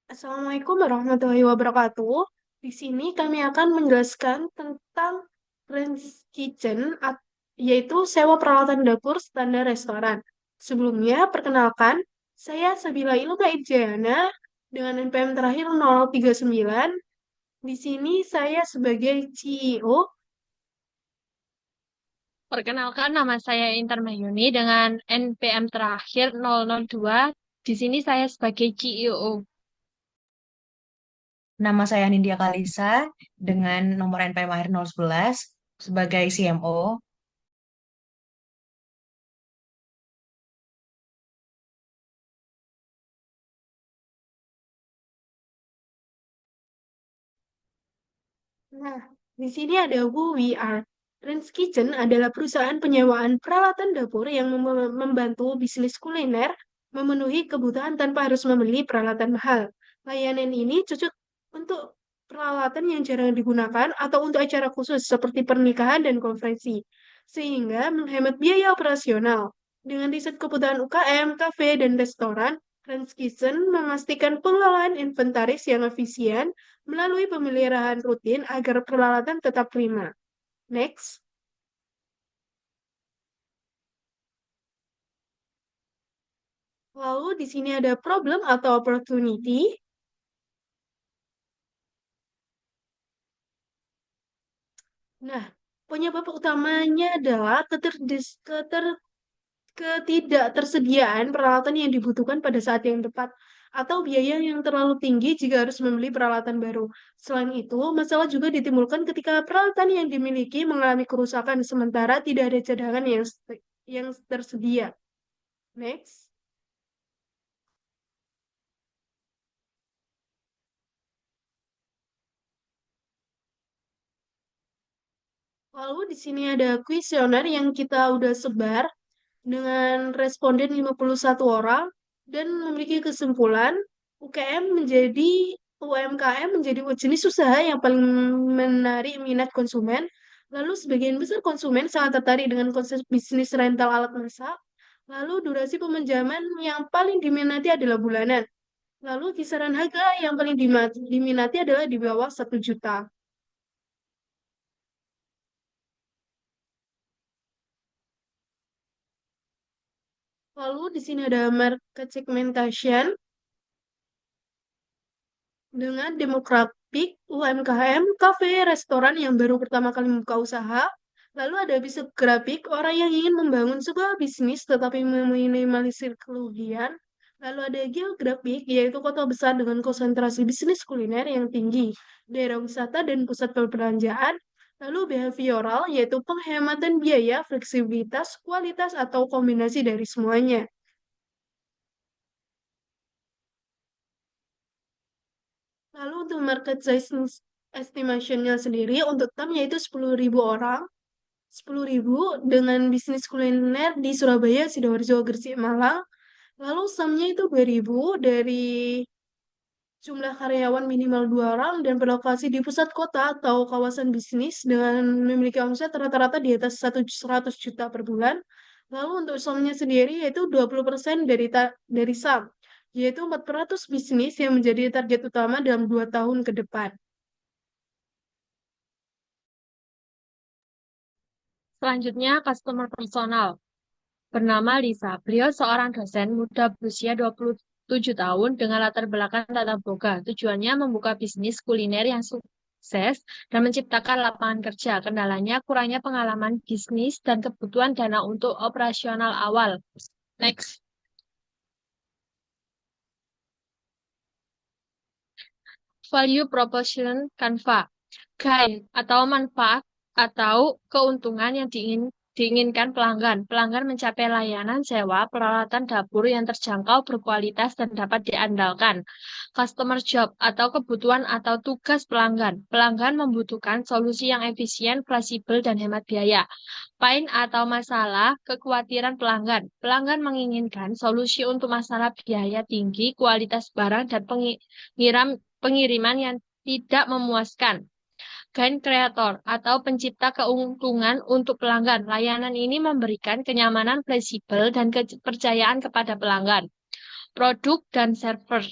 Assalamualaikum warahmatullahi wabarakatuh. Di sini kami akan menjelaskan tentang Range Kitchen, yaitu sewa peralatan dapur standar restoran. Sebelumnya, perkenalkan, saya Sabila Ilma Ijayana dengan NPM terakhir 039. Di sini saya sebagai CEO. Perkenalkan, nama saya Intan Mahyuni dengan NPM terakhir 002. Di sini saya sebagai CEO. Nama saya Nindya Kalisa dengan nomor NPM akhir 011 sebagai CMO. Nah, di sini ada Who We Are. Range Kitchen adalah perusahaan penyewaan peralatan dapur yang membantu bisnis kuliner memenuhi kebutuhan tanpa harus membeli peralatan mahal. Layanan ini cocok untuk peralatan yang jarang digunakan atau untuk acara khusus seperti pernikahan dan konferensi, sehingga menghemat biaya operasional. Dengan riset kebutuhan UKM, kafe, dan restoran, Range Kitchen memastikan pengelolaan inventaris yang efisien melalui pemeliharaan rutin agar peralatan tetap prima. Next. Lalu di sini ada problem atau opportunity. Nah, penyebab utamanya adalah ketidaktersediaan peralatan yang dibutuhkan pada saat yang tepat atau biaya yang terlalu tinggi jika harus membeli peralatan baru. Selain itu, masalah juga ditimbulkan ketika peralatan yang dimiliki mengalami kerusakan sementara tidak ada cadangan yang tersedia. Next. Lalu di sini ada kuesioner yang kita udah sebar dengan responden 51 orang dan memiliki kesimpulan UMKM menjadi jenis usaha yang paling menarik minat konsumen. Lalu sebagian besar konsumen sangat tertarik dengan konsep bisnis rental alat masak. Lalu durasi peminjaman yang paling diminati adalah bulanan. Lalu kisaran harga yang paling diminati adalah di bawah 1 juta. Lalu di sini ada market segmentation dengan demografik UMKM, kafe, restoran yang baru pertama kali membuka usaha. Lalu ada bisnis grafik, orang yang ingin membangun sebuah bisnis tetapi meminimalisir kerugian. Lalu ada geografik, yaitu kota besar dengan konsentrasi bisnis kuliner yang tinggi, daerah wisata dan pusat perbelanjaan. Lalu behavioral, yaitu penghematan biaya, fleksibilitas, kualitas, atau kombinasi dari semuanya. Lalu untuk market size estimation-nya sendiri untuk TAM yaitu 10.000 orang, 10.000 dengan bisnis kuliner di Surabaya, Sidoarjo, Gresik, Malang. Lalu SAM-nya itu 2.000 dari jumlah karyawan minimal 2 orang dan berlokasi di pusat kota atau kawasan bisnis dengan memiliki omset rata-rata di atas 100 juta per bulan. Lalu untuk SAM-nya sendiri yaitu 20% dari SAM, yaitu 400 bisnis yang menjadi target utama dalam 2 tahun ke depan. Selanjutnya, customer personal. Bernama Lisa. Beliau seorang dosen muda berusia 27 tahun dengan latar belakang tata boga. Tujuannya membuka bisnis kuliner yang sukses dan menciptakan lapangan kerja. Kendalanya kurangnya pengalaman bisnis dan kebutuhan dana untuk operasional awal. Next. Value Proposition Canva. Gain atau manfaat atau keuntungan yang diinginkan pelanggan. Pelanggan mencapai layanan sewa peralatan dapur yang terjangkau, berkualitas, dan dapat diandalkan. Customer job atau kebutuhan atau tugas pelanggan. Pelanggan membutuhkan solusi yang efisien, fleksibel, dan hemat biaya. Pain atau masalah, kekhawatiran pelanggan. Pelanggan menginginkan solusi untuk masalah biaya tinggi, kualitas barang, dan pengiriman yang tidak memuaskan. Gain kreator atau pencipta keuntungan untuk pelanggan. Layanan ini memberikan kenyamanan fleksibel dan kepercayaan kepada pelanggan. Produk dan server.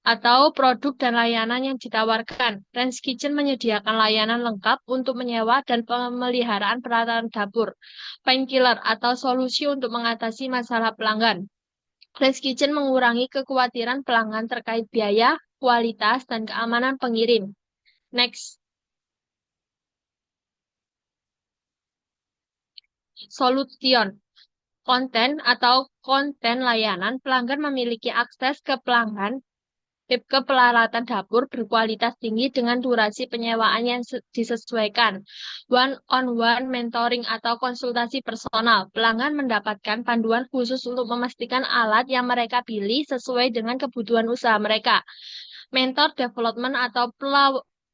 atau produk dan layanan yang ditawarkan. Range Kitchen menyediakan layanan lengkap untuk menyewa dan pemeliharaan peralatan dapur, painkiller, atau solusi untuk mengatasi masalah pelanggan. Range Kitchen mengurangi kekhawatiran pelanggan terkait biaya, kualitas, dan keamanan pengirim. Next, Solution. Konten atau konten layanan pelanggan memiliki akses ke pelanggan ke peralatan dapur berkualitas tinggi dengan durasi penyewaan yang disesuaikan. One-on-one mentoring atau konsultasi personal. Pelanggan mendapatkan panduan khusus untuk memastikan alat yang mereka pilih sesuai dengan kebutuhan usaha mereka. Mentor development atau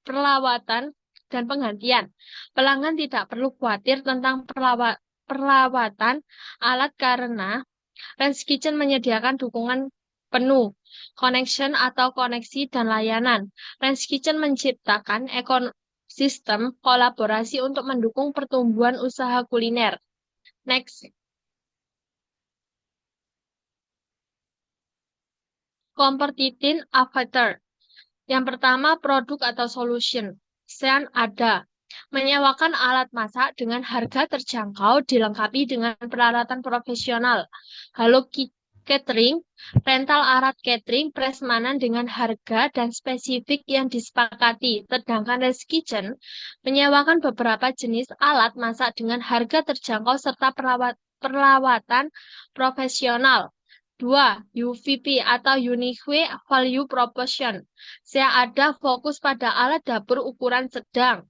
perlawatan dan penggantian. Pelanggan tidak perlu khawatir tentang perawatan alat karena Range Kitchen menyediakan dukungan penuh, connection atau koneksi dan layanan. Range Kitchen menciptakan ekosistem kolaborasi untuk mendukung pertumbuhan usaha kuliner. Next, competitive avatar. Yang pertama, produk atau solution. Sean ada. Menyewakan alat masak dengan harga terjangkau dilengkapi dengan peralatan profesional. Halo Catering, rental alat catering prasmanan dengan harga dan spesifik yang disepakati. Sedangkan Res Kitchen menyewakan beberapa jenis alat masak dengan harga terjangkau serta perlawatan profesional. 2. UVP atau Unique Value Proposition. Saya ada fokus pada alat dapur ukuran sedang.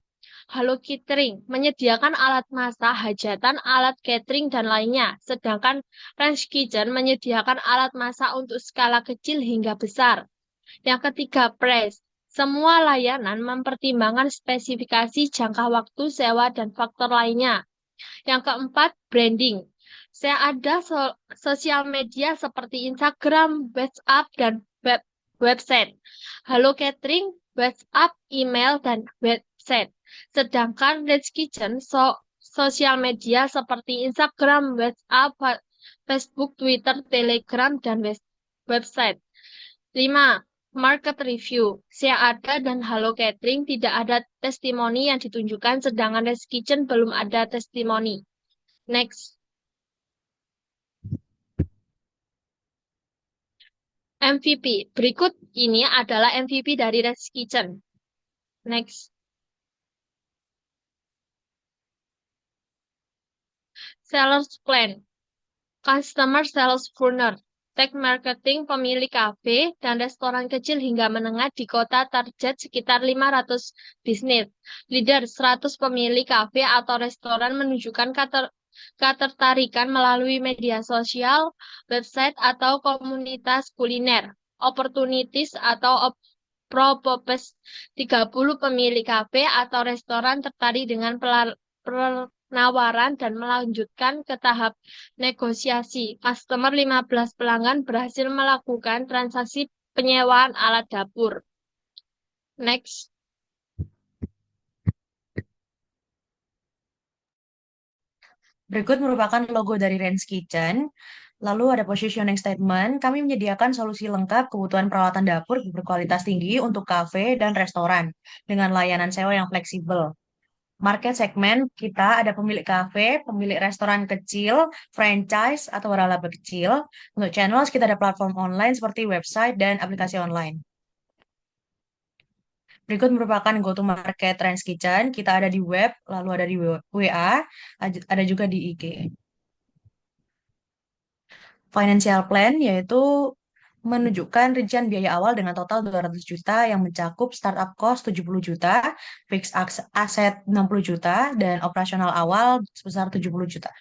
Halo Catering menyediakan alat masak hajatan, alat catering, dan lainnya. Sedangkan Range Kitchen menyediakan alat masak untuk skala kecil hingga besar. Yang ketiga, price. Semua layanan mempertimbangkan spesifikasi, jangka waktu, sewa, dan faktor lainnya. Yang keempat, branding. Saya ada sosial media seperti Instagram, WhatsApp, dan website. Halo Catering, WhatsApp, email, dan website. Sedangkan Rich Kitchen sosial media seperti Instagram, WhatsApp, Facebook, Twitter, Telegram, dan website. 5. Market review. Saya ada dan Halo Catering tidak ada testimoni yang ditunjukkan, sedangkan Rich Kitchen belum ada testimoni. Next. MVP. Berikut ini adalah MVP dari Rich Kitchen. Next. Sales plan. Customer sales funnel. Tag marketing pemilik kafe dan restoran kecil hingga menengah di kota target sekitar 500 bisnis. Leader 100 pemilik kafe atau restoran menunjukkan ketertarikan melalui media sosial, website, atau komunitas kuliner. Opportunities atau Propopes 30 pemilik kafe atau restoran tertarik dengan penawaran dan melanjutkan ke tahap negosiasi. Customer 15 pelanggan berhasil melakukan transaksi penyewaan alat dapur. Next. Berikut merupakan logo dari Range Kitchen. Lalu ada positioning statement. Kami menyediakan solusi lengkap kebutuhan peralatan dapur berkualitas tinggi untuk kafe dan restoran dengan layanan sewa yang fleksibel. Market segmen kita ada pemilik kafe, pemilik restoran kecil, franchise atau waralaba kecil. Untuk channels kita ada platform online seperti website dan aplikasi online. Berikut merupakan go-to-market Trends Kitchen. Kita ada di web, lalu ada di WA, ada juga di IG. Financial plan yaitu menunjukkan rincian biaya awal dengan total 200 juta yang mencakup startup cost 70 juta, fixed asset 60 juta, dan operasional awal sebesar 70 juta.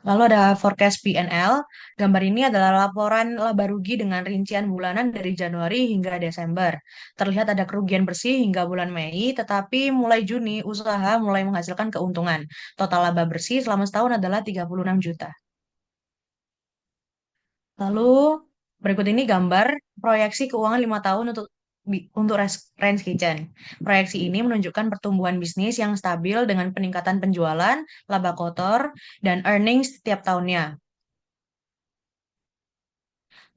Lalu ada forecast P&L. Gambar ini adalah laporan laba rugi dengan rincian bulanan dari Januari hingga Desember. Terlihat ada kerugian bersih hingga bulan Mei, tetapi mulai Juni usaha mulai menghasilkan keuntungan. Total laba bersih selama setahun adalah 36 juta. Lalu berikut ini gambar proyeksi keuangan 5 tahun untuk Range Kitchen. Proyeksi ini menunjukkan pertumbuhan bisnis yang stabil dengan peningkatan penjualan, laba kotor, dan earnings setiap tahunnya.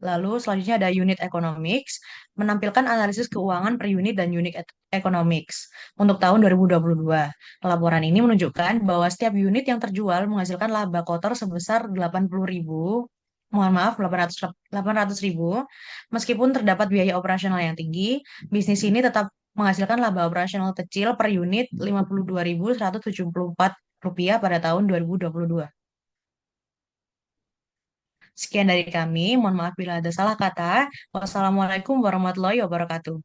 Lalu selanjutnya ada unit economics, menampilkan analisis keuangan per unit dan unit economics untuk tahun 2022. Laporan ini menunjukkan bahwa setiap unit yang terjual menghasilkan laba kotor sebesar 80.000, mohon maaf, 800.000. Meskipun terdapat biaya operasional yang tinggi, bisnis ini tetap menghasilkan laba operasional kecil per unit Rp52.174 pada tahun 2022. Sekian dari kami, mohon maaf bila ada salah kata. Wassalamualaikum warahmatullahi wabarakatuh.